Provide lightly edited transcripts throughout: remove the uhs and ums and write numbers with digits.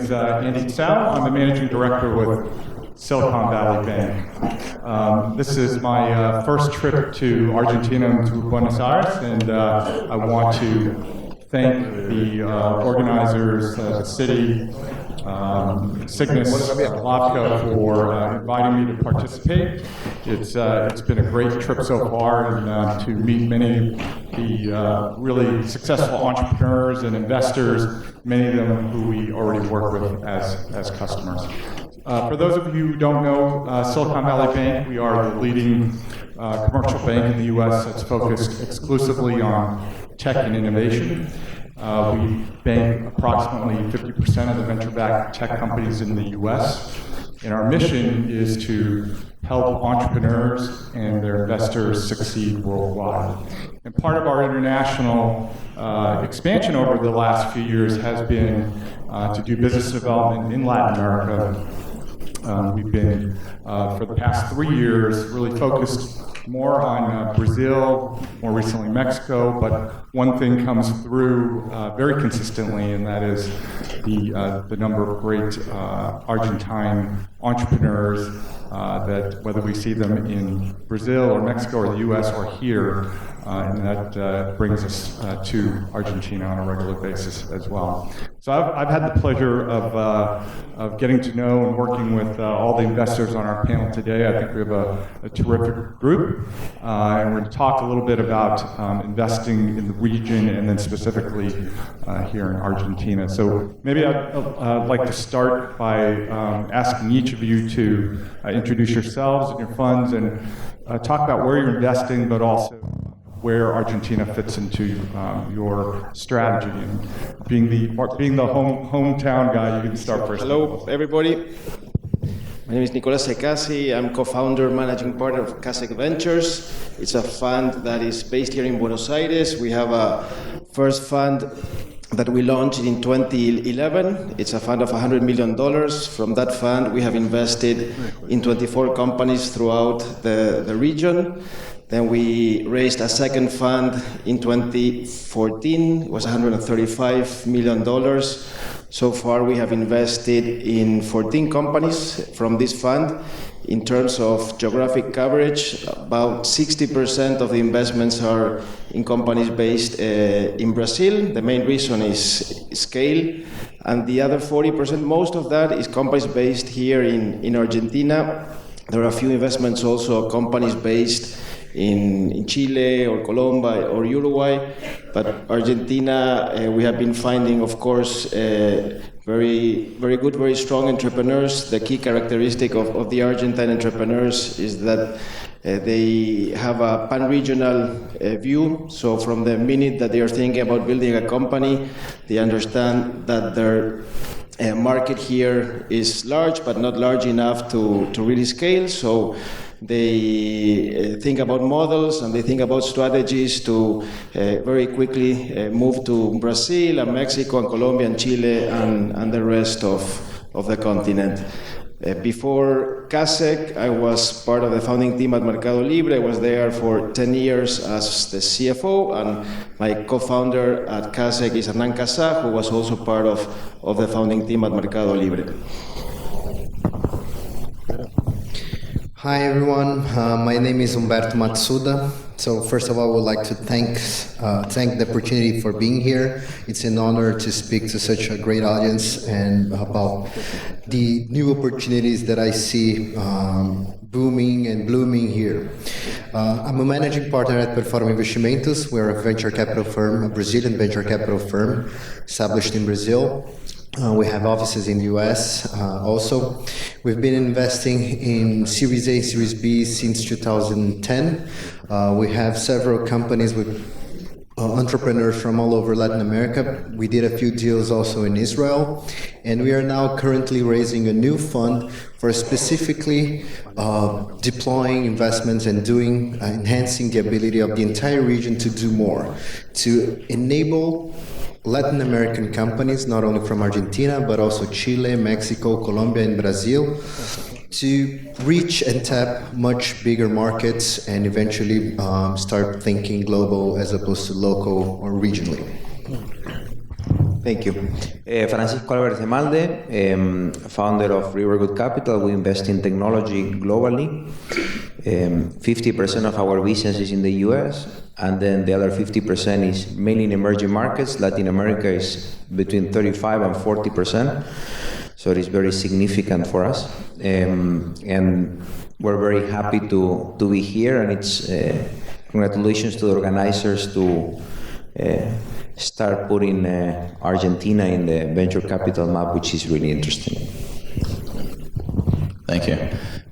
is Andy Tsao. I'm the managing director with Silicon Valley Bank. This is my first trip to Argentina and to Buenos Aires, and I want to thank the organizers, the city, Cygnus, LAVCA for inviting me to participate. It's been a great trip so far, and to meet many of the really successful entrepreneurs and investors, many of them who we already work with as customers. For those of you who don't know Silicon Valley Bank, we are the leading commercial bank in the U.S. that's focused exclusively on tech and innovation. We bank approximately 50% of the venture-backed tech companies in the U.S., and our mission is to help entrepreneurs and their investors succeed worldwide. And part of our international expansion over the last few years has been to do business development in Latin America. We've been, for the past 3 years, really focused more on Brazil, more recently Mexico, but one thing comes through very consistently, and that is the number of great Argentine entrepreneurs that, whether we see them in Brazil or Mexico or the US or here, and that brings us to Argentina on a regular basis as well. So I've had the pleasure of getting to know and working with all the investors on our panel today. I think we have a terrific group, and we're going to talk a little bit about investing in the region and then specifically here in Argentina. So maybe I'd like to start by asking each of you to introduce yourselves and your funds and talk about where you're investing, but also where Argentina fits into your strategy. And being the hometown guy, you can start first. Hello, everybody. My name is Nicolás Szekasy. I'm co-founder, managing partner of Alta Ventures. It's a fund that is based here in Buenos Aires. We have a first fund that we launched in 2011. It's a fund of $100 million. From that fund, we have invested in 24 companies throughout the region. Then we raised a second fund in 2014. It was $135 million. So far, we have invested in 14 companies from this fund. In terms of geographic coverage, about 60% of the investments are in companies based in Brazil. The main reason is scale. And the other 40%, most of that is companies based here in Argentina. There are a few investments also, companies based in Chile or Colombia or Uruguay, but Argentina, we have been finding, of course, very good, very strong entrepreneurs. The key characteristic of the Argentine entrepreneurs is that they have a pan-regional view. So from the minute that they are thinking about building a company, they understand that their market here is large, but not large enough to really scale. So they think about models and they think about strategies to very quickly move to Brazil and Mexico and Colombia and Chile and the rest of the continent. Before Kaszek, I was part of the founding team at Mercado Libre. I was there for 10 years as the CFO, and my co-founder at Kaszek is Hernan Kaszek, who was also part of the founding team at Mercado Libre. Hi everyone, my name is Nubert Matsuda. So first of all, I would like to thank the opportunity for being here. It's an honor to speak to such a great audience and about the new opportunities that I see booming and blooming here. I'm a managing partner at Performa Investimentos. We're a venture capital firm, a Brazilian venture capital firm established in Brazil. We have offices in the US also. We've been investing in Series A, Series B since 2010. We have several companies with entrepreneurs from all over Latin America. We did a few deals also in Israel. And we are now currently raising a new fund for specifically deploying investments and enhancing the ability of the entire region to do more, to enable Latin American companies, not only from Argentina, but also Chile, Mexico, Colombia, and Brazil, to reach and tap much bigger markets and eventually start thinking global as opposed to local or regionally. Thank you. Francisco Álvarez Demalde, founder of Riverwood Capital. We invest in technology globally. 50% of our business is in the US, and then the other 50% is mainly in emerging markets. Latin America is between 35 and 40%, so it is very significant for us. And we're very happy to be here, and it's congratulations to the organizers to start putting Argentina in the venture capital map, which is really interesting. Thank you.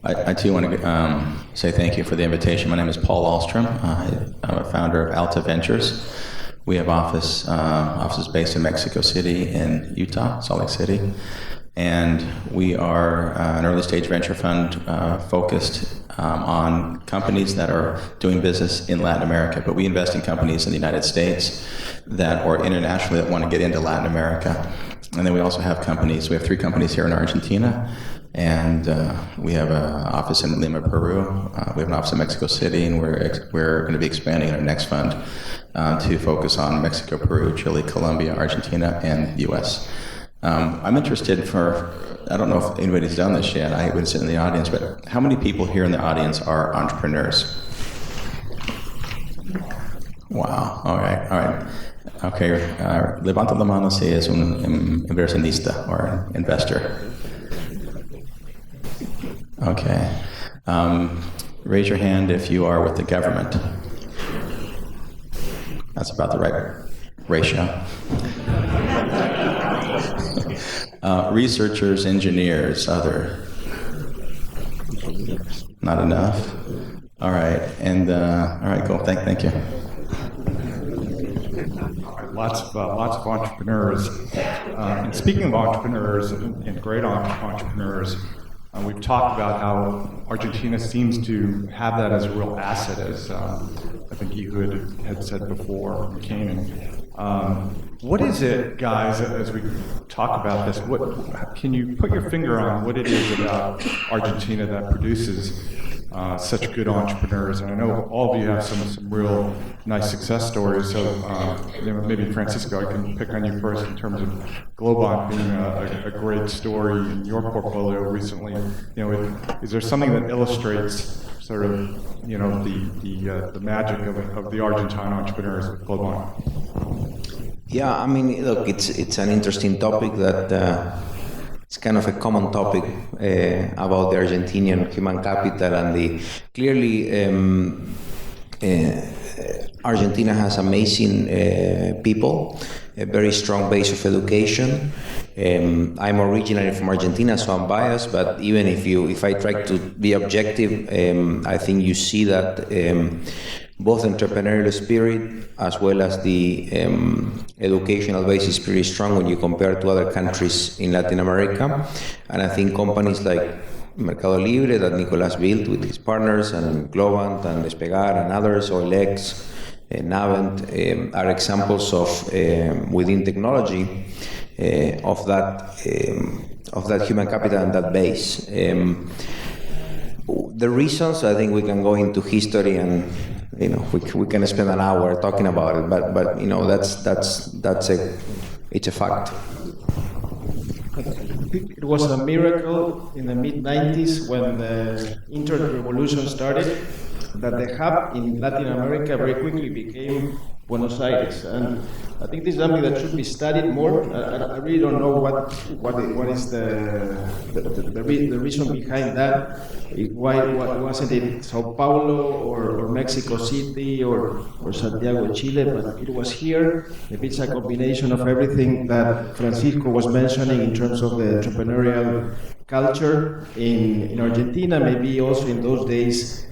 I too want to say thank you for the invitation. My name is Paul Ahlmstrom. I'm a founder of Alta Ventures. We have offices based in Mexico City and Utah, Salt Lake City. And we are an early stage venture fund focused on companies that are doing business in Latin America. But we invest in companies in the United States or internationally that want to get into Latin America. And then we also have companies, we have 3 companies here in Argentina. And we have an office in Lima, Peru. We have an office in Mexico City, and we're going to be expanding in our next fund to focus on Mexico, Peru, Chile, Colombia, Argentina, and U.S. I'm interested I don't know if anybody's done this yet, I would sit in the audience, but how many people here in the audience are entrepreneurs? Wow, all right. Okay, levanta la mano si es un inversionista or an investor. Okay. Raise your hand if you are with the government. That's about the right ratio. Researchers, engineers, other. Not enough. All right. And all right, cool. Thank you. Lots of entrepreneurs. And speaking of entrepreneurs and great entrepreneurs, we've talked about how Argentina seems to have that as a real asset, as I think Ehud had said before, Kanan. What is it, guys, as we talk about this, can you put your finger on what it is about Argentina that produces such good entrepreneurs? And I know all of you have some real nice success stories, so maybe Francisco, I can pick on you first in terms of Globant being a great story in your portfolio recently. Is there something that illustrates sort of the magic of the Argentine entrepreneurs with Globant? Yeah, I mean, look, it's an interesting topic that it's kind of a common topic about the Argentinian human capital, and clearly Argentina has amazing people, a very strong base of education. I'm originally from Argentina, so I'm biased, but even if I try to be objective, I think you see that both entrepreneurial spirit as well as the educational base is pretty strong when you compare to other countries in Latin America. And I think companies like Mercado Libre that Nicolás built with his partners, and Globant and Despegar and others, OLX, Nubert, are examples of within technology of that human capital and that base. The reasons, I think we can go into history, and we can spend an hour talking about it, but it's a fact. It was a miracle in the mid-90s when the Internet revolution started, that the hub in Latin America very quickly became Buenos Aires, and I think this is something that should be studied more. I really don't know what is the reason behind that. Why wasn't it Sao Paulo or Mexico City or Santiago, Chile? But it was here. Maybe it's a combination of everything that Francisco was mentioning in terms of the entrepreneurial culture in Argentina. Maybe also in those days,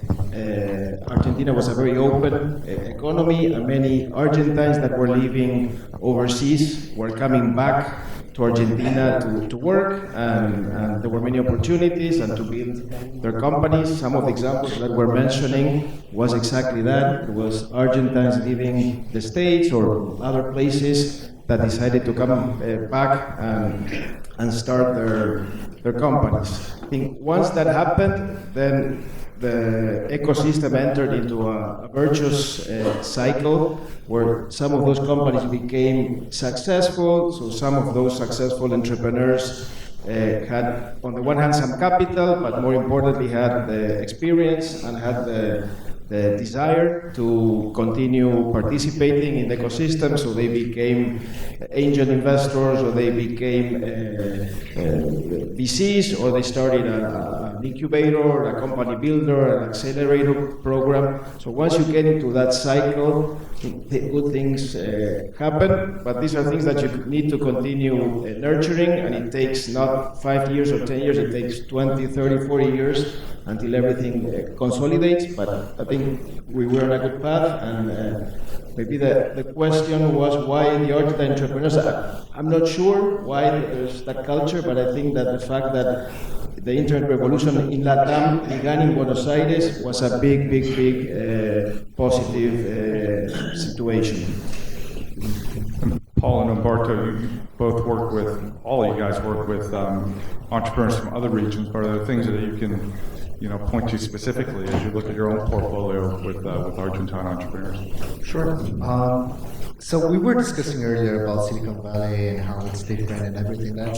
Argentina was a very open economy, and many Argentines that were living overseas were coming back to Argentina to work, and there were many opportunities and to build their companies. Some of the examples that we're mentioning was exactly that. It was Argentines leaving the States or other places that decided to come back and start their companies. I think once that happened, then the ecosystem entered into a virtuous cycle where some of those companies became successful. So some of those successful entrepreneurs had, on the one hand, some capital, but more importantly, had the experience and had the desire to continue participating in the ecosystem, so they became angel investors, or they became VCs, or they started an incubator, a company builder, an accelerator program. So once you get into that cycle, good things happen, but these are things that you need to continue nurturing, and it takes not 5 years or 10 years, it takes 20, 30, 40 years until everything consolidates. But I think we were on a good path, and maybe the question was why the Argentine entrepreneurs. I'm not sure why there's that culture, but I think that the fact that the internet revolution in LATAM began in Buenos Aires was a big positive situation. Paul and Humberto, you both work with, all of you guys work with entrepreneurs from other regions, but are there things that you can point to specifically as you look at your own portfolio with Argentine entrepreneurs? Sure. So we were discussing earlier about Silicon Valley and how it's different and everything that.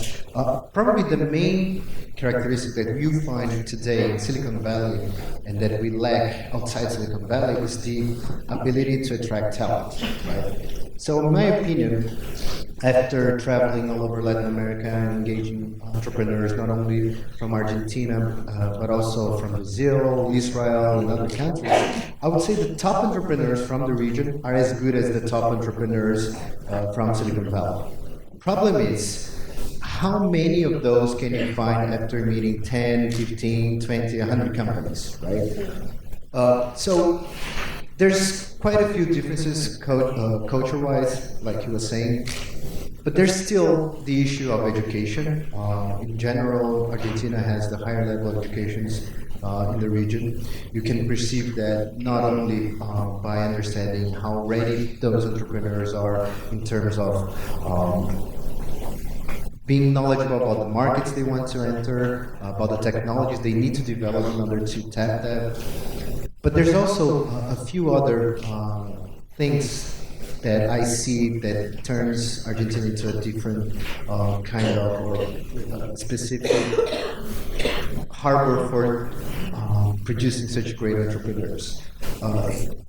Probably the main characteristic that you find today in Silicon Valley and that we lack outside Silicon Valley is the ability to attract talent, right? So in my opinion, after traveling all over Latin America and engaging entrepreneurs, not only from Argentina, but also from Brazil, Israel, and other countries, I would say the top entrepreneurs from the region are as good as the top entrepreneurs from Silicon Valley. Problem is, how many of those can you find after meeting 10, 15, 20, 100 companies, right? So there's quite a few differences culture-wise, like you were saying. But there's still the issue of education. In general, Argentina has the higher level of educations in the region. You can perceive that not only by understanding how ready those entrepreneurs are in terms of being knowledgeable about the markets they want to enter, about the technologies they need to develop in order to tap that. But there's also a few other things that I see that turns Argentina into a different kind of or specific harbor for producing such great entrepreneurs.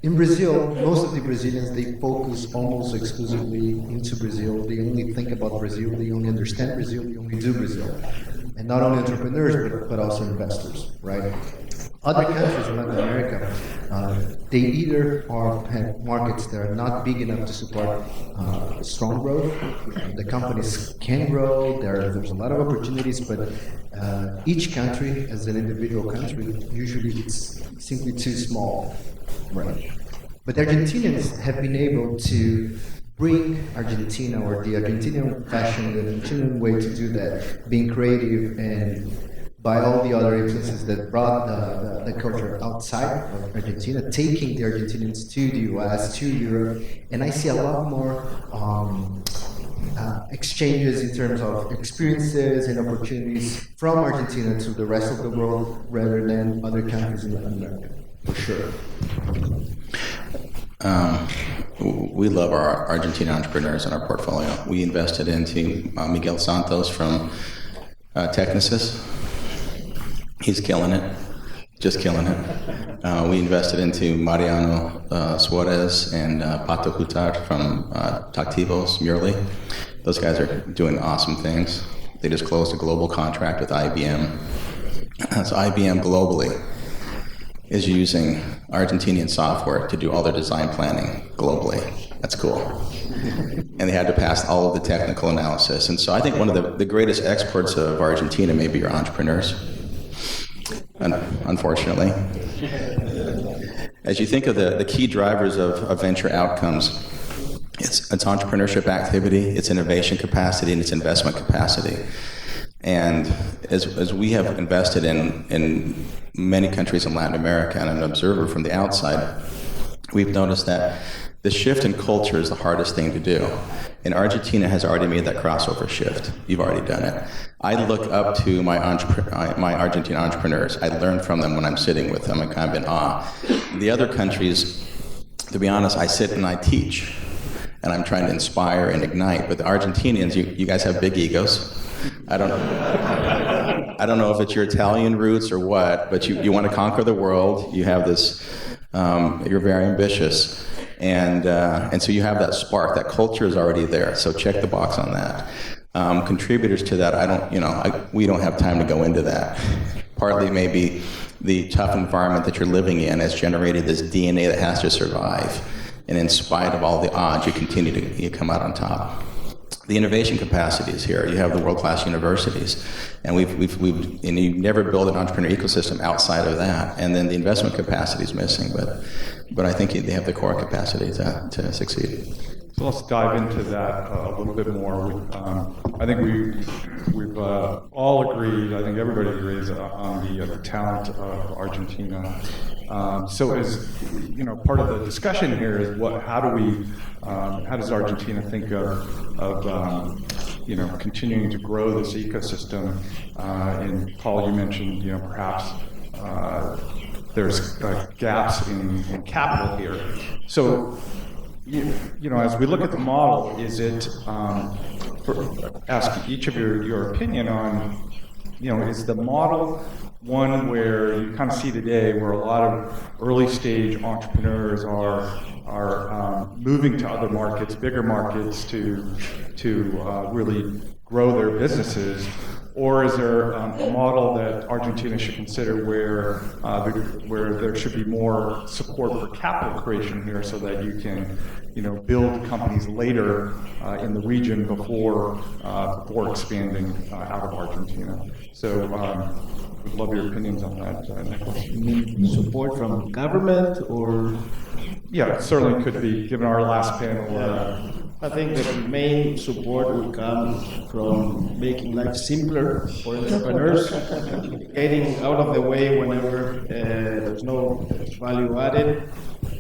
In Brazil, most of the Brazilians, they focus almost exclusively into Brazil. They only think about Brazil, they only understand Brazil, they only do Brazil. And not only entrepreneurs, but also investors, right? Other countries in Latin America, they either have markets that are not big enough to support strong growth. The companies can grow, there's a lot of opportunities, but each country, as an individual country, usually it's simply too small. Right. But the Argentinians have been able to bring Argentina, or the Argentinian fashion, the Argentinian way to do that, being creative and by all the other influences that brought the culture outside of Argentina, taking the Argentinians to the US, to Europe, and I see a lot more exchanges in terms of experiences and opportunities from Argentina to the rest of the world rather than other countries in Latin America, for sure. We love our Argentine entrepreneurs in our portfolio. We invested into Miguel Santos from Technisys. He's killing it, just killing it. We invested into Mariano Suarez and Pato Hutar from Tactivos Murley. Those guys are doing awesome things. They just closed a global contract with IBM. So IBM globally is using Argentinian software to do all their design planning globally. That's cool. And they had to pass all of the technical analysis. And so I think one of the greatest exports of Argentina may be your entrepreneurs. Unfortunately. As you think of the key drivers of venture outcomes, it's entrepreneurship activity, it's innovation capacity, and it's investment capacity. And as we have invested in many countries in Latin America, and an observer from the outside, we've noticed that the shift in culture is the hardest thing to do. And Argentina has already made that crossover shift. You've already done it. I look up to my Argentine entrepreneurs. I learn from them when I'm sitting with them. I'm kind of in awe. The other countries, to be honest, I sit and I teach. And I'm trying to inspire and ignite. But the Argentinians, you guys have big egos. I don't know if it's your Italian roots or what, but you want to conquer the world. You have this, you're very ambitious. And so you have that spark. That culture is already there. So check the box on that. Contributors to that, we don't have time to go into that. Partly maybe the tough environment that you're living in has generated this DNA that has to survive. And in spite of all the odds, you come out on top. The innovation capacity is here. You have the world-class universities, and and you never build an entrepreneur ecosystem outside of that. And then the investment capacity is missing, but I think they have the core capacity to succeed. So let's dive into that a little bit more. I think we've all agreed. I think everybody agrees on the talent of Argentina. So, as part of the discussion here is how does Argentina think of continuing to grow this ecosystem? And Paul, you mentioned perhaps there's gaps in capital here. So, as we look at the model, is it ask each of your opinion on is the model one where you kind of see today where a lot of early stage entrepreneurs are moving to other markets, bigger markets to really grow their businesses? Or is there a model that Argentina should consider where there should be more support for capital creation here, so that you can, build companies later in the region before expanding out of Argentina? So, would love your opinions on that, Nicolás. You mean support from government or? Yeah, it certainly could be. Given our last panel. I think the main support will come from making life simpler for entrepreneurs, getting out of the way whenever there's no value added.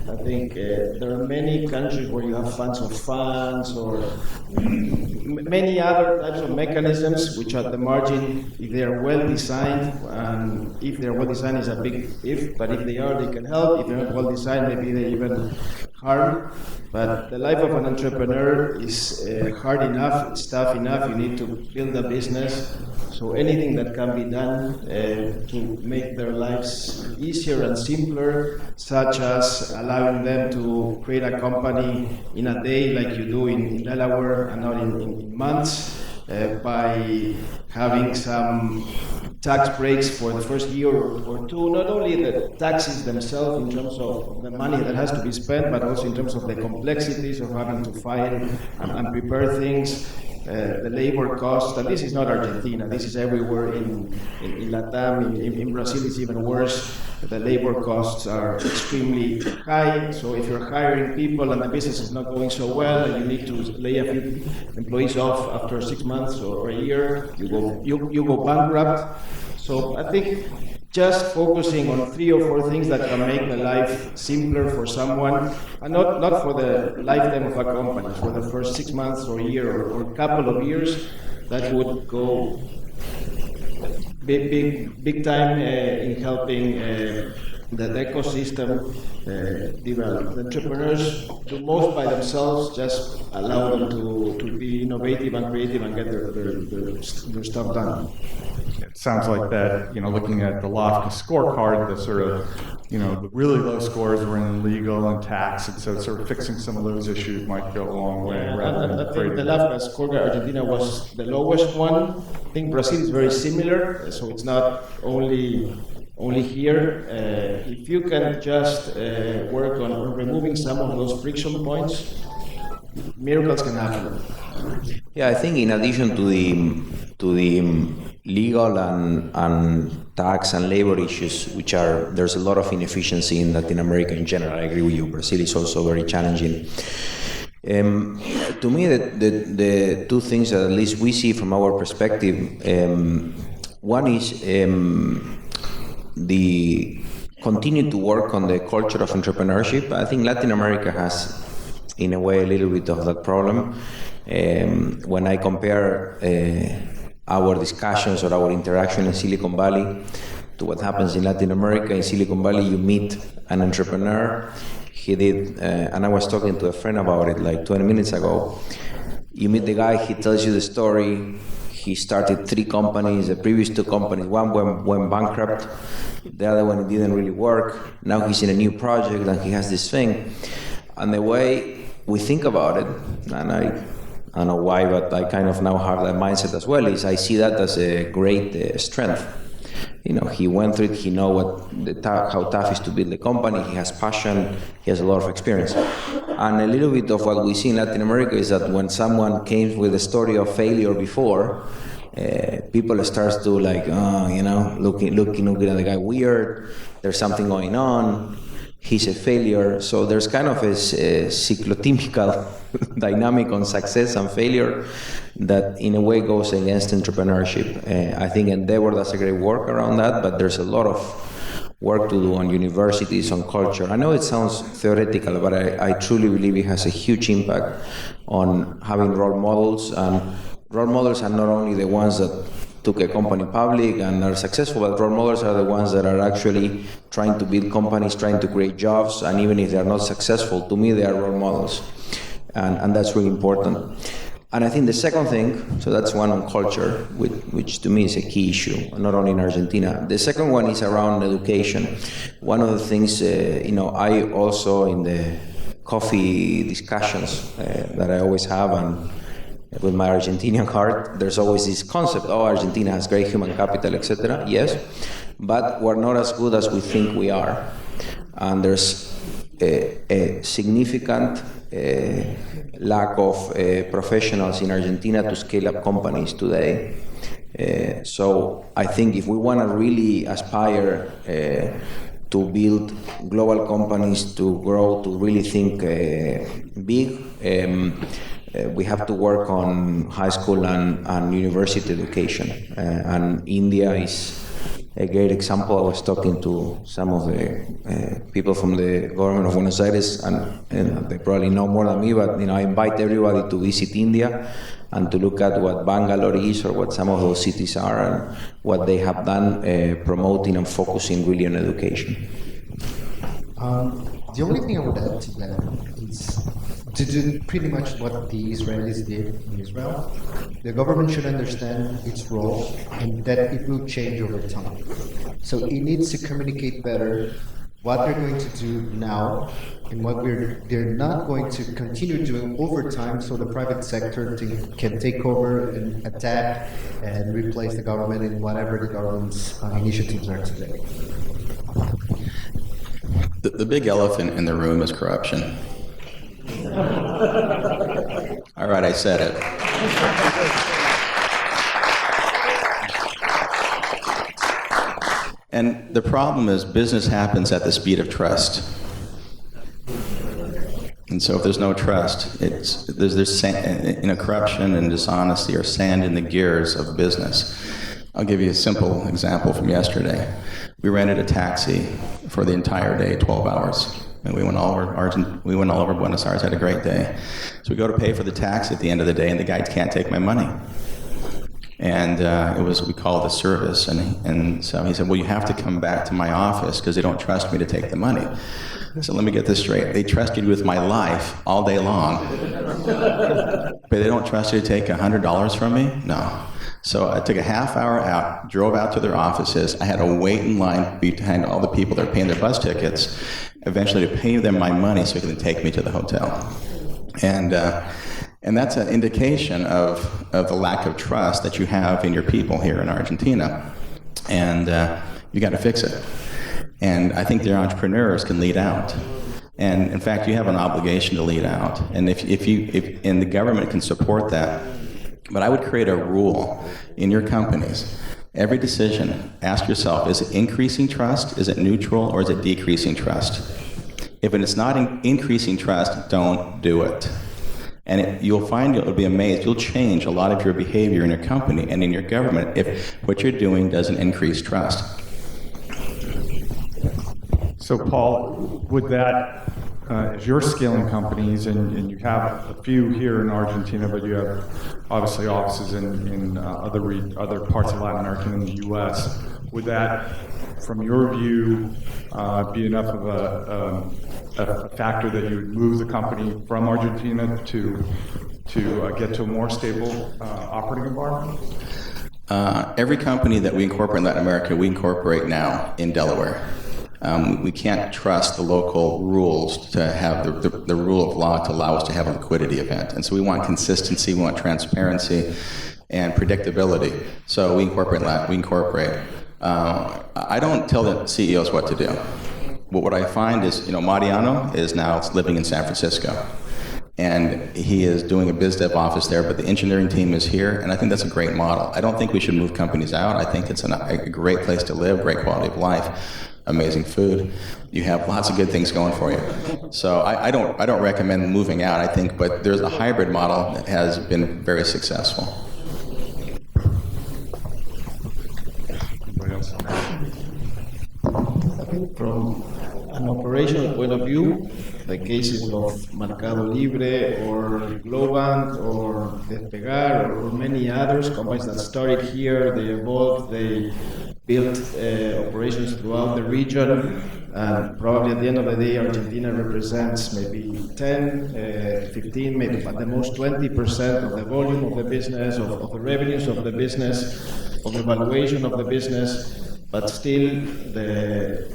I think there are many countries where you have funds of funds or many other types of mechanisms which at the margin, if they are well designed, and if they're well designed is a big if, but if they are, they can help. If they're not well designed, maybe they even harm. But the life of an entrepreneur is hard enough, it's tough enough. You need to build a business. So anything that can be done to make their lives easier and simpler, such as allowing them to create a company in a day like you do in Delaware and not in months, by having some tax breaks for the first year or two, not only the taxes themselves in terms of the money that has to be spent, but also in terms of the complexities of having to file and prepare things, the labor costs. And this is not Argentina, this is everywhere in LATAM. In Brazil it's even worse. The labor costs are extremely high, so if you're hiring people and the business is not going so well and you need to lay a few employees off after 6 months or a year, you go bankrupt. So I think just focusing on 3 or 4 things that can make the life simpler for someone, and not for the lifetime of a company, for the first 6 months or a year or a couple of years, that would go big time in helping the ecosystem develop. The entrepreneurs do most by themselves, just allow them to be innovative and creative and get their stuff done. It sounds like that, looking at the LAFCA scorecard, the sort of, the really low scores were in legal and tax, and so sort of fixing some of those issues might go a long way. I think the LAFCA scorecard, Argentina was the lowest one. I think Brazil is very similar, so it's not only here. If you can just work on removing some of those friction points, miracles can happen. Yeah, I think in addition to the legal and tax and labor issues, there's a lot of inefficiency in Latin America in general. I agree with you. Brazil is also very challenging. To me, the 2 things that at least we see from our perspective, one is the continue to work on the culture of entrepreneurship. I think Latin America has in a way, a little bit of that problem. When I compare our discussions or our interaction in Silicon Valley to what happens in Latin America, in Silicon Valley you meet an entrepreneur. He did, and I was talking to a friend about it like 20 minutes ago. You meet the guy, he tells you the story. He started 3 companies, the previous 2 companies, one went bankrupt, the other one didn't really work. Now he's in a new project and he has this thing. And the way we think about it, and I don't know why, but I kind of now have that mindset as well, is I see that as a great strength. You know, he went through it, he knows how tough it is to build the company, he has passion, he has a lot of experience. And a little bit of what we see in Latin America is that when someone came with a story of failure before, people start to like, looking at the guy weird, there's something going on, he's a failure. So there's kind of a cyclotymical dynamic on success and failure that in a way goes against entrepreneurship. I think Endeavor does a great work around that, but there's a lot of work to do on universities, on culture. I know it sounds theoretical, but I truly believe it has a huge impact on having role models. And role models are not only the ones that took a company public and are successful, but role models are the ones that are actually trying to build companies, trying to create jobs, and even if they're not successful, to me they are role models. And that's really important. And I think the second thing, so that's one on culture, which to me is a key issue, not only in Argentina. The second one is around education. One of the things, I also in the coffee discussions that I always have, and with my Argentinian heart, there's always this concept, Argentina has great human capital, etc. Yes, but we're not as good as we think we are. And there's a significant lack of professionals in Argentina to scale up companies today. So I think if we want to really aspire to build global companies, to grow, to really think big, we have to work on high school and university education. And India is a great example. I was talking to some of the people from the government of Buenos Aires, and they probably know more than me, but I invite everybody to visit India and to look at what Bangalore is or what some of those cities are and what they have done promoting and focusing really on education. The only thing I would add to that is to do pretty much what the Israelis did in Israel. The government should understand its role and that it will change over time. So it needs to communicate better what they're going to do now and what they're not going to continue doing over time, so the private sector can take over and attack and replace the government in whatever the government's initiatives are today. The big elephant in the room is corruption. All right, I said it. And the problem is business happens at the speed of trust. And so if there's no trust, there's sand, corruption and dishonesty are sand in the gears of business. I'll give you a simple example from yesterday. We rented a taxi for the entire day, 12 hours. And we went all over Buenos Aires, had a great day. So we go to pay for the taxi at the end of the day, and the guy can't take my money. And we called the service, and so he said, well, you have to come back to my office because they don't trust me to take the money. So let me get this straight. They trusted you with my life all day long, but they don't trust you to take $100 from me? No. So I took a half hour out, drove out to their offices. I had to wait in line behind all the people that are paying their bus tickets, eventually to pay them my money so they can take me to the hotel. And that's an indication of the lack of trust that you have in your people here in Argentina. And you got to fix it. And I think the entrepreneurs can lead out. And in fact, you have an obligation to lead out. And if the government can support that. But I would create a rule in your companies. Every decision, ask yourself, is it increasing trust, is it neutral, or is it decreasing trust? If it's not increasing trust, don't do it. And you'll find, you'll be amazed, you'll change a lot of your behavior in your company and in your government if what you're doing doesn't increase trust. So Paul, would that as you're scaling companies, and you have a few here in Argentina, but you have obviously offices in other parts of Latin America and the U.S., would that, from your view, be enough of a factor that you would move the company from Argentina to get to a more stable operating environment? Every company that we incorporate in Latin America, we incorporate now in Delaware. We can't trust the local rules to have the rule of law to allow us to have a liquidity event. And so we want consistency, we want transparency, and predictability. So we incorporate. I don't tell the CEOs what to do. But what I find is, Mariano is now living in San Francisco. And he is doing a biz dev office there, but the engineering team is here, and I think that's a great model. I don't think we should move companies out. I think it's a great place to live, great quality of life, amazing food. You have lots of good things going for you. So I don't recommend moving out, I think, but there's a hybrid model that has been very successful. Anybody else? From an operational point of view, the cases of Mercado Libre or Globant or Despegar or many others, companies that started here, they evolved, they built operations throughout the region, and probably at the end of the day, Argentina represents maybe 10, 15, maybe at the most 20% of the volume of the business, of the revenues of the business, of the valuation of the business. But still, the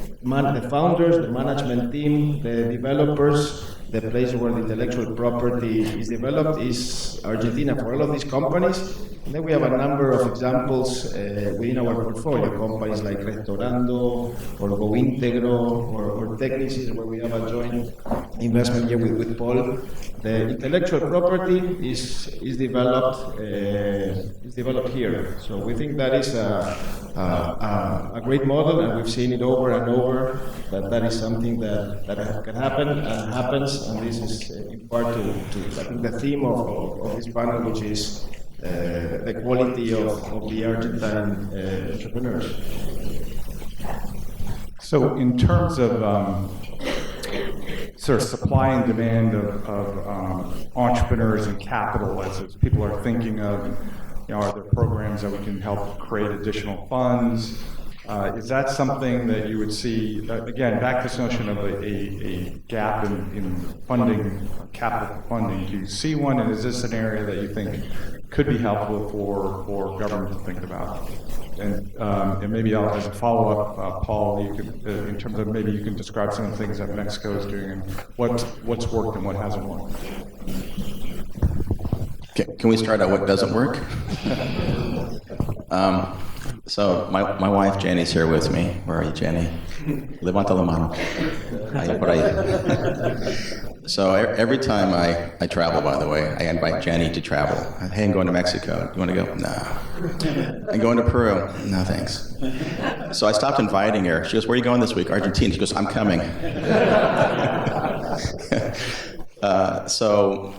founders, the management team, the developers, the place where the intellectual property is developed is Argentina for all of these companies. And then we have a number of examples within our portfolio, companies like Restaurando or GoIntegro or Technicis, where we have a joint investment here with Paul. The intellectual property is developed here. So we think that is a great model, and we've seen it over and over, that is something that can happen and happens, and this is in part to I think the theme of this panel, which is the quality of the Argentine entrepreneurs. So in terms of sort of supply and demand of entrepreneurs and capital, as people are thinking of, are there programs that we can help create additional funds? Is that something that you would see, again, back to this notion of a gap in funding, capital funding, do you see one, and is this an area that you think could be helpful for government to think about? And maybe as a follow-up, Paul, you could, in terms of maybe you can describe some of the things that Mexico is doing and what's worked and what hasn't worked. Can we start out what doesn't work? So my wife Jenny's here with me. Where are you, Jenny? Levanta la mano. Ahí por ahí. So every time I travel, by the way, I invite Jenny to travel. Hey, I'm going to Mexico. You want to go? No. I'm going to Peru. No, thanks. So I stopped inviting her. She goes, where are you going this week? Argentina. She goes, I'm coming. So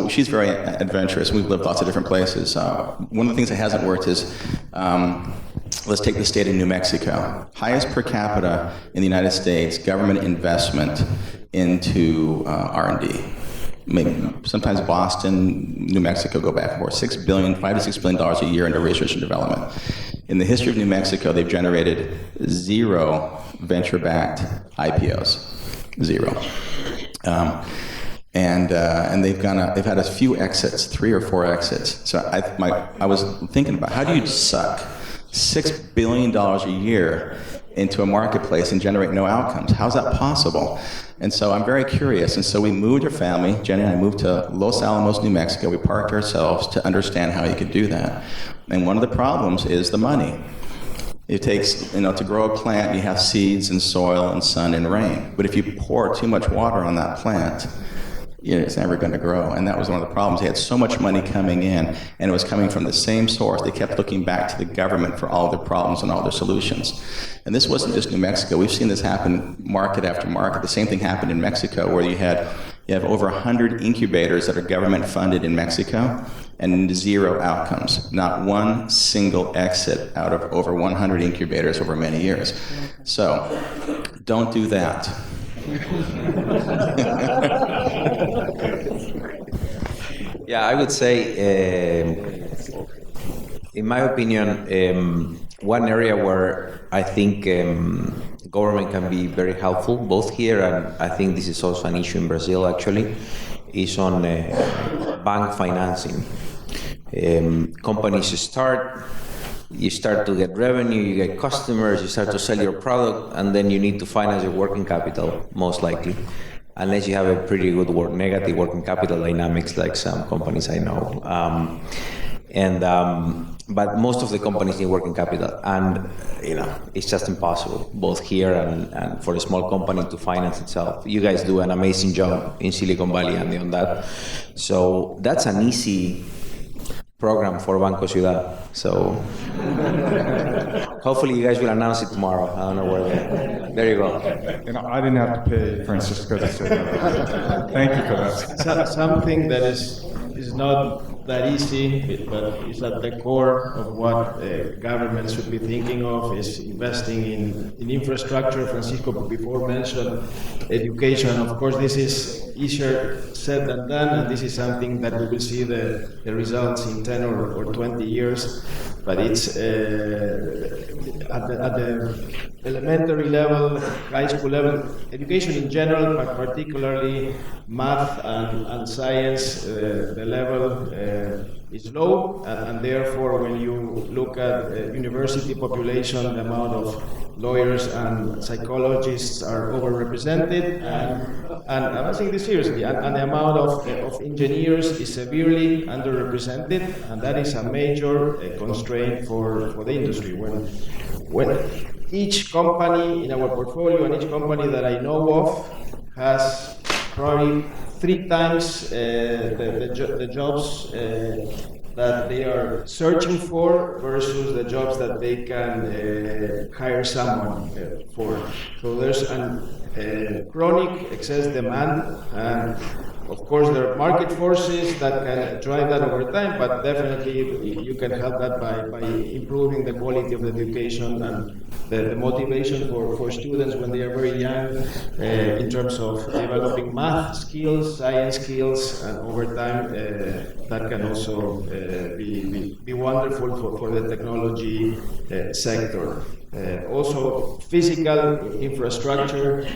she's very adventurous. We've lived lots of different places. One of the things that hasn't worked is, let's take the state of New Mexico. Highest per capita in the United States government investment into R&D. Maybe sometimes Boston, New Mexico go back and forth. $5 to $6 billion a year into research and development. In the history of New Mexico, they've generated 0 venture-backed IPOs. 0. And they've had a few exits, 3 or 4 exits. So I was thinking about, how do you suck $6 billion a year into a marketplace and generate no outcomes? How's that possible? And so I'm very curious. And so we moved our family, Jenny and I moved to Los Alamos, New Mexico. We parked ourselves to understand how you could do that. And one of the problems is the money. It takes, to grow a plant, you have seeds and soil and sun and rain. But if you pour too much water on that plant, it's never going to grow. And that was one of the problems. They had so much money coming in, and it was coming from the same source. They kept looking back to the government for all their problems and all their solutions. And this wasn't just New Mexico. We've seen this happen market after market. The same thing happened in Mexico, where you have over 100 incubators that are government funded in Mexico, and 0 outcomes. Not one single exit out of over 100 incubators over many years. So don't do that. Yeah, I would say, in my opinion, one area where I think government can be very helpful, both here and I think this is also an issue in Brazil actually, is on bank financing. Companies you start to get revenue, you get customers, you start to sell your product, and then you need to finance your working capital, most likely, unless you have a pretty good negative working capital dynamics like some companies I know. But most of the companies need working capital, and it's just impossible, both here and for a small company to finance itself. You guys do an amazing job in Silicon Valley and on that. So that's an easy program for Banco Ciudad. So hopefully you guys will announce it tomorrow. I don't know where. There you go. I didn't have to pay Francisco to say that. Thank you for that. Something that is not that easy, but is at the core of what governments should be thinking of, is investing in infrastructure. Francisco before mentioned education. Of course, this is easier said than done, and this is something that we will see the results in 10 or 20 years. But it's at the elementary level, high school level, education in general, but particularly math and science, the level is low, and therefore when you look at university population, the amount of lawyers and psychologists are overrepresented, and I'm saying this seriously, and the amount of engineers is severely underrepresented, and that is a major constraint for the industry. When each company in our portfolio and each company that I know of has probably 3 times the jobs that they are searching for versus the jobs that they can hire someone for. So there's a chronic excess demand, and of course there are market forces that can drive that over time, but definitely you can help that by improving the quality of the education and the motivation for students when they are very young in terms of developing math skills, science skills, and over time that can also be wonderful for the technology sector. Also physical infrastructure,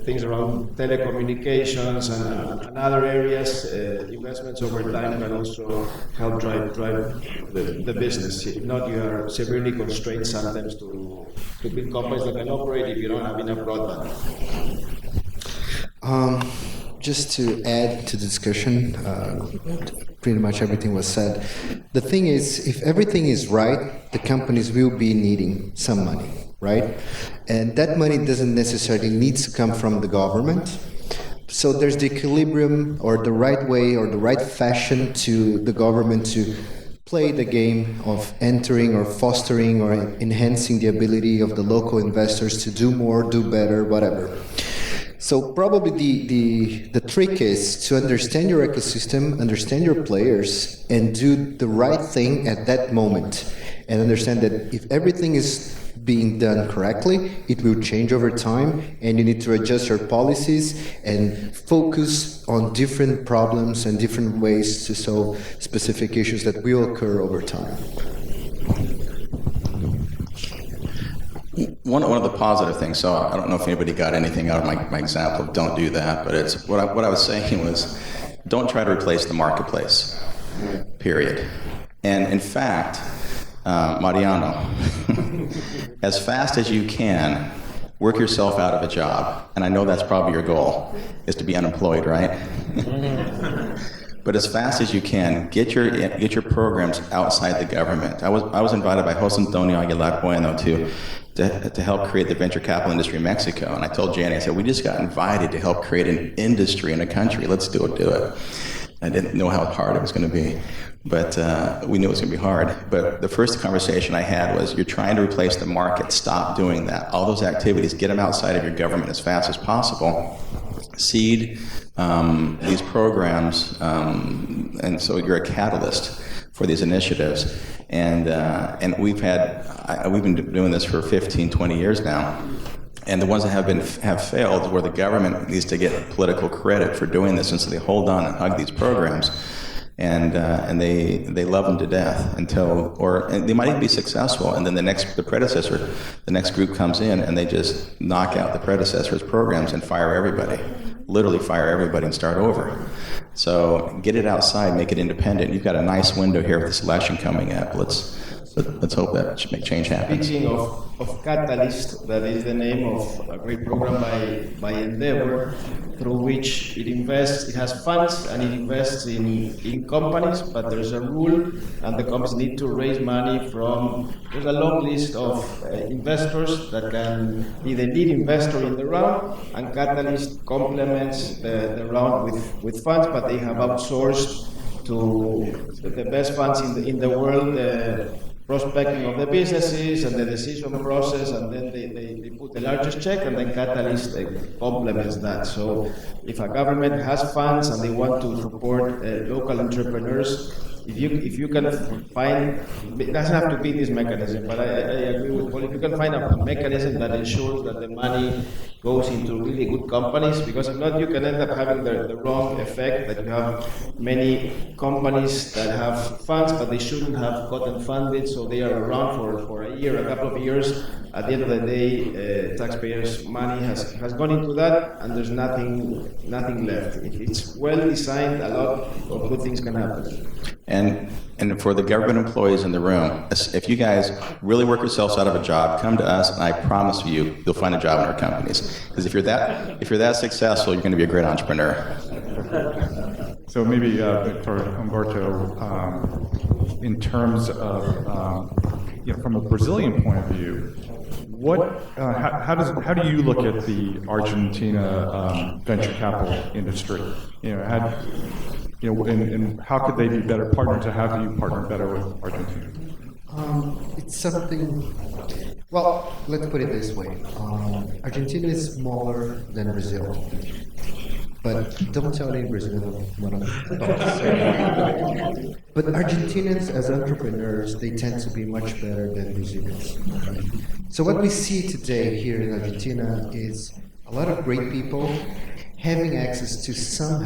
things around telecommunications and other areas, investments over time can also help drive the business. If not, you are severely constrained sometimes to build companies that can operate if you don't have enough broadband. Just to add to the discussion, pretty much everything was said. The thing is, if everything is right, the companies will be needing some money, right? And that money doesn't necessarily need to come from the government. So there's the equilibrium or the right way or the right fashion to the government to play the game of entering or fostering or enhancing the ability of the local investors to do more, do better, whatever. So probably the trick is to understand your ecosystem, understand your players, and do the right thing at that moment. And understand that if everything is being done correctly, it will change over time, and you need to adjust your policies and focus on different problems and different ways to solve specific issues that will occur over time. One of the positive things, so I don't know if anybody got anything out of my example of don't do that, but it's what I was saying was don't try to replace the marketplace, period. And in fact, Mariano, as fast as you can, work yourself out of a job. And I know that's probably your goal, is to be unemployed, right? But as fast as you can, get your programs outside the government. I was invited by José Antonio Aguilar Bueno to help create the venture capital industry in Mexico. And I told Janie, I said, we just got invited to help create an industry in a country. Let's do it. I didn't know how hard it was going to be, but we knew it was going to be hard. But the first conversation I had was, you're trying to replace the market. Stop doing that. All those activities, get them outside of your government as fast as possible. Seed these programs, and so you're a catalyst for these initiatives. And we've been doing this for 15, 20 years now. And the ones that have failed, where the government needs to get political credit for doing this, and so they hold on and hug these programs, and they love them to death and they might even be successful, and then the next group comes in and they just knock out the predecessor's programs and fire everybody, literally fire everybody and start over. So get it outside, make it independent. You've got a nice window here with this election coming up. Let's hope that change happens. Speaking of Catalyst, that is the name of a great program by Endeavor, through which it has funds and it invests in companies, but there's a rule, and the companies need to raise money there's a long list of investors that can be the lead investor in the round, and Catalyst complements the round with funds, but they have outsourced to the best funds in the world, prospecting of the businesses and the decision process, and then they put the largest check, and then Catalyst complements that. So if a government has funds and they want to support local entrepreneurs, if you can find, it doesn't have to be this mechanism, but I agree with Paul, if you can find a mechanism that ensures that the money goes into really good companies, because if not, you can end up having the wrong effect, that you have many companies that have funds, but they shouldn't have gotten funded, so they are around for a year, a couple of years. At the end of the day, taxpayers' money has gone into that, and there's nothing left. If it's well designed, a lot of good things can happen. And for the government employees in the room, if you guys really work yourselves out of a job, come to us, and I promise you'll find a job in our companies. Because if you're that successful, you're going to be a great entrepreneur. So maybe for Humberto, in terms of from a Brazilian point of view, how do you look at the Argentina venture capital industry? And how could they be better partners, to have you partner better with Argentina? It's something. Well, let's put it this way: Argentina is smaller than Brazil. But don't tell any Brazilian what I'm about to say. But Argentinians as entrepreneurs, they tend to be much better than Brazilians. So what we see today here in Argentina is a lot of great people having access to some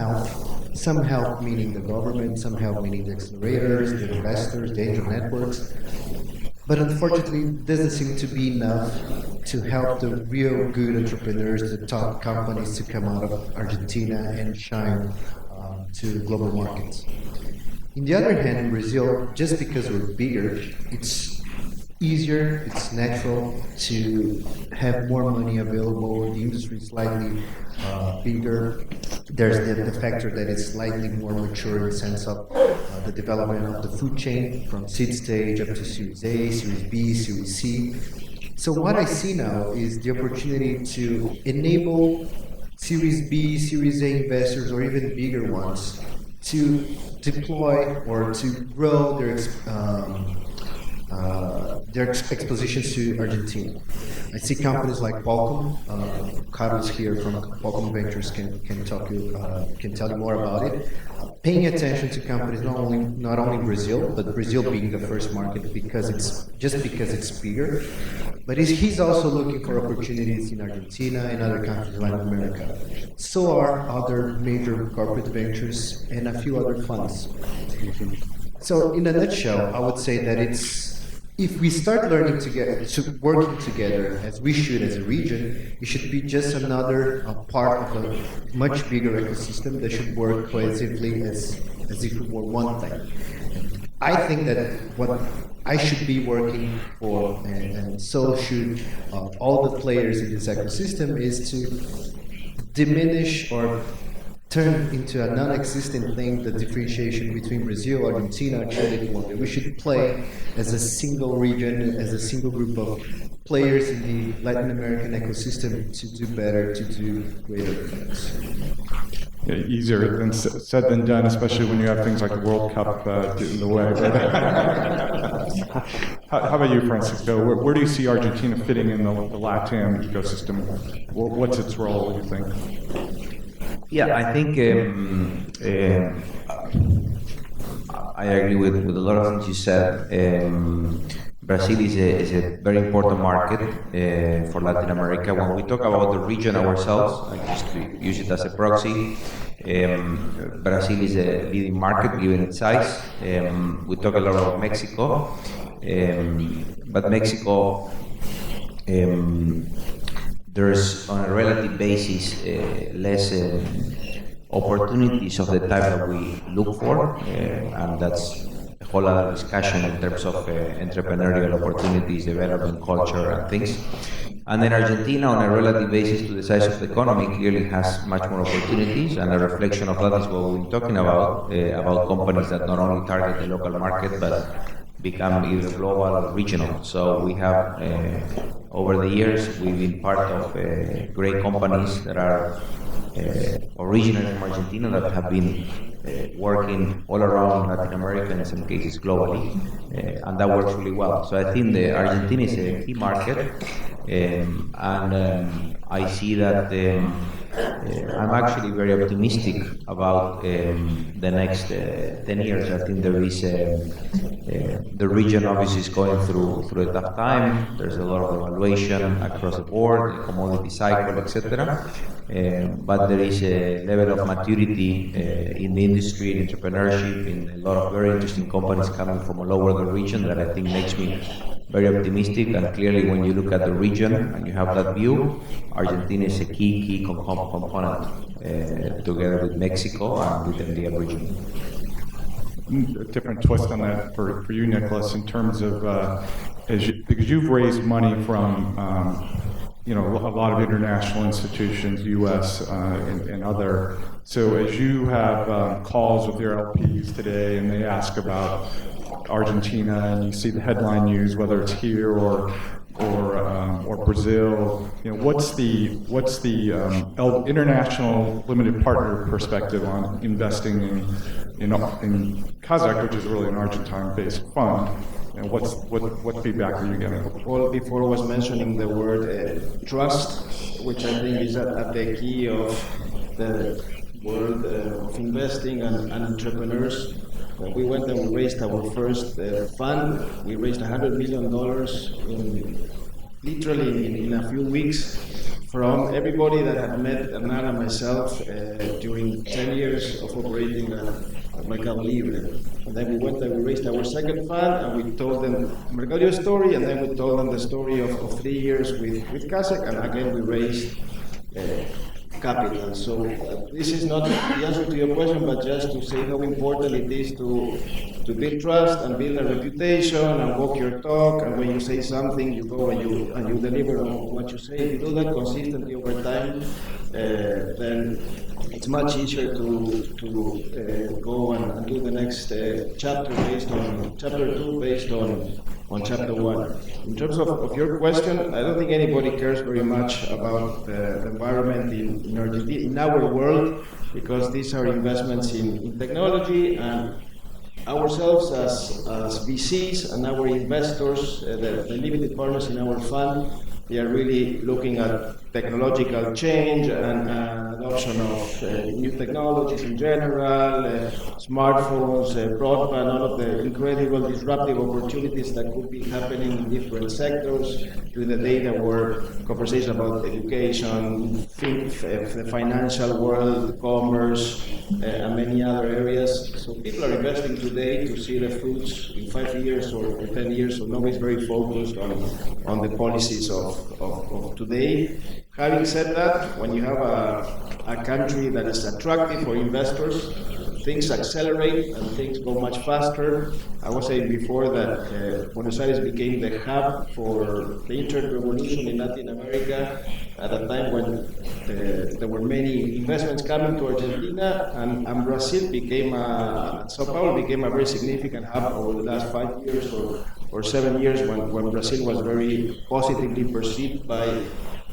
help meaning the government, some help meaning the accelerators, the investors, the angel networks. But unfortunately, it doesn't seem to be enough to help the real good entrepreneurs, the top companies, to come out of Argentina and shine to global markets. On the other hand, in Brazil, just because we're bigger, it's easier, it's natural to have more money available. The industry is slightly bigger. There's the factor that it's slightly more mature in the sense of the development of the food chain from seed stage up to Series A, Series B, Series C. So what I see now is the opportunity to enable Series B, Series A investors, or even bigger ones, to deploy or to grow their expositions to Argentina. I see companies like Qualcomm. Carlos here from Qualcomm Ventures can tell you more about it. Paying attention to companies not only in Brazil, but Brazil being the first market because it's bigger. But he's also looking for opportunities in Argentina and other countries in Latin America. So are other major corporate ventures and a few other funds. So in a nutshell, I would say that if we start working together as we should as a region, it should be just another part of a much bigger ecosystem that should work cohesively as if it were one thing. I think that what I should be working for, and so should all the players in this ecosystem, is to diminish or turn into a non-existent thing the differentiation between Brazil, Argentina, Chile, and Colombia. We should play as a single region, as a single group of players in the Latin American ecosystem to do better, to do greater things. Yeah, easier than said than done, especially when you have things like the World Cup get in the way. How about you, Francisco? Where do you see Argentina fitting in the LATAM ecosystem? What's its role, do you think? Yeah, I think I agree with a lot of things you said. Brazil is a very important market for Latin America. When we talk about the region ourselves, I just use it as a proxy. Brazil is a leading market given its size. We talk a lot about Mexico, but Mexico, there's on a relative basis less opportunities of the type that we look for, and that's a whole other discussion in terms of entrepreneurial opportunities, development, culture, and things. And then Argentina, on a relative basis to the size of the economy, clearly has much more opportunities, and a reflection of that is what we've been talking about companies that not only target the local market, but become either global or regional. So we have, over the years, we've been part of great companies that are originally from Argentina that have been working all around Latin America, in some cases globally, and that works really well. So I think the Argentina is a key market, and I see that I'm actually very optimistic about the next 10 years. I think there is the region obviously is going through a tough time. There's a lot of evaluation across the board, the commodity cycle, etc. But there is a level of maturity in the industry, in entrepreneurship, in a lot of very interesting companies coming from all over the region that I think makes me very optimistic. And clearly, when you look at the region and you have that view, Argentina is a key component together with Mexico and with the Andean region. A different twist on that for you, Nicolás, in terms of because you've raised money from a lot of international institutions, U.S. And other. So as you have calls with your LPs today, and they ask about Argentina, and you see the headline news, whether it's here or Brazil, what's the international limited partner perspective on investing in Kaszek, which is really an Argentine-based fund? And what feedback are you getting? Well, before I was mentioning the word trust, which I think is at the key of the world of investing and entrepreneurs. When we went and we raised our first fund, we raised $100 million literally in a few weeks from everybody that had met Hernán and myself during 10 years of operating Mercado Libre. And then we went and we raised our second fund, and we told them Mercado story, and then we told them the story of 3 years with Kaszek, and again we raised capital. So this is not the answer to your question, but just to say how important it is to build trust and build a reputation and walk your talk. And when you say something, you go and you deliver on what you say. If you do that consistently over time, then it's much easier to go and do the next chapter based on chapter 2 based on chapter 1. In terms of your question, I don't think anybody cares very much about the environment in Argentina, in our world, because these are investments in technology, and ourselves as VCs and our investors, the limited partners in our fund, they are really looking at technological change and adoption of new technologies in general, smartphones, broadband, all of the incredible disruptive opportunities that could be happening in different sectors. During the day there were conversations about education, the financial world, commerce, and many other areas. So people are investing today to see the fruits in 5 years or 10 years, so nobody's very focused on the policies of today. Having said that, when you have a country that is attractive for investors, things accelerate and things go much faster. I was saying before that Buenos Aires became the hub for the internet revolution in Latin America at a time when there were many investments coming to Argentina, and Brazil became Sao Paulo became a very significant hub over the last 5 years or 7 years when Brazil was very positively perceived by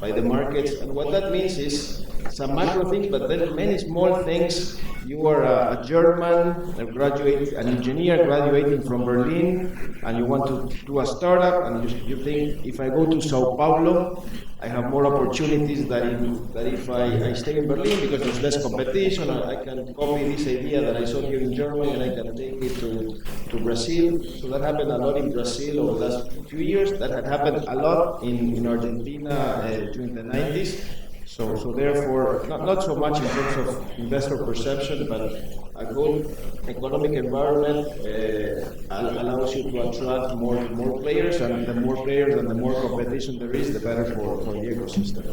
by the markets. And what that means is some macro things, but then many small things. You are a German, an engineer graduating from Berlin, and you want to do a startup, and you think, if I go to Sao Paulo, I have more opportunities than if I stay in Berlin, because there's less competition. I can copy this idea that I saw here in Germany, and I can take it to Brazil. So that happened a lot in Brazil over the last few years. That had happened a lot in Argentina during the 90s. So therefore, not so much in terms of investor perception, but a good economic environment allows you to attract more players, and the more players and the more competition there is, the better for the ecosystem.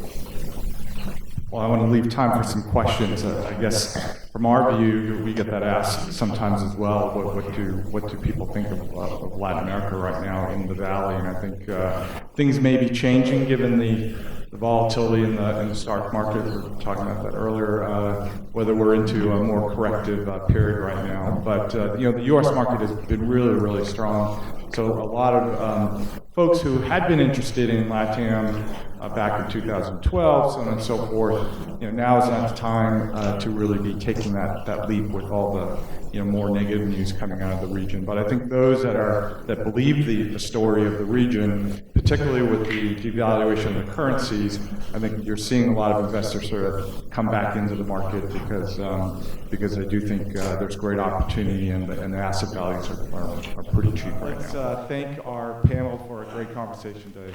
Well, I want to leave time for some questions. I guess from our view, we get that asked sometimes as well. What do people think of Latin America right now in the Valley? And I think things may be changing given the volatility in the stock market. We were talking about that earlier, whether we're into a more corrective period right now. But the U.S. market has been really, really strong. So a lot of folks who had been interested in LATAM back in 2012, so on and so forth, now is not the time to really be taking that leap with all the more negative news coming out of the region. But I think those that believe the story of the region, particularly with the devaluation of the currencies, I think you're seeing a lot of investors sort of come back into the market because I do think there's great opportunity and the asset values are pretty cheap right now. Let's thank our panel for a great conversation today.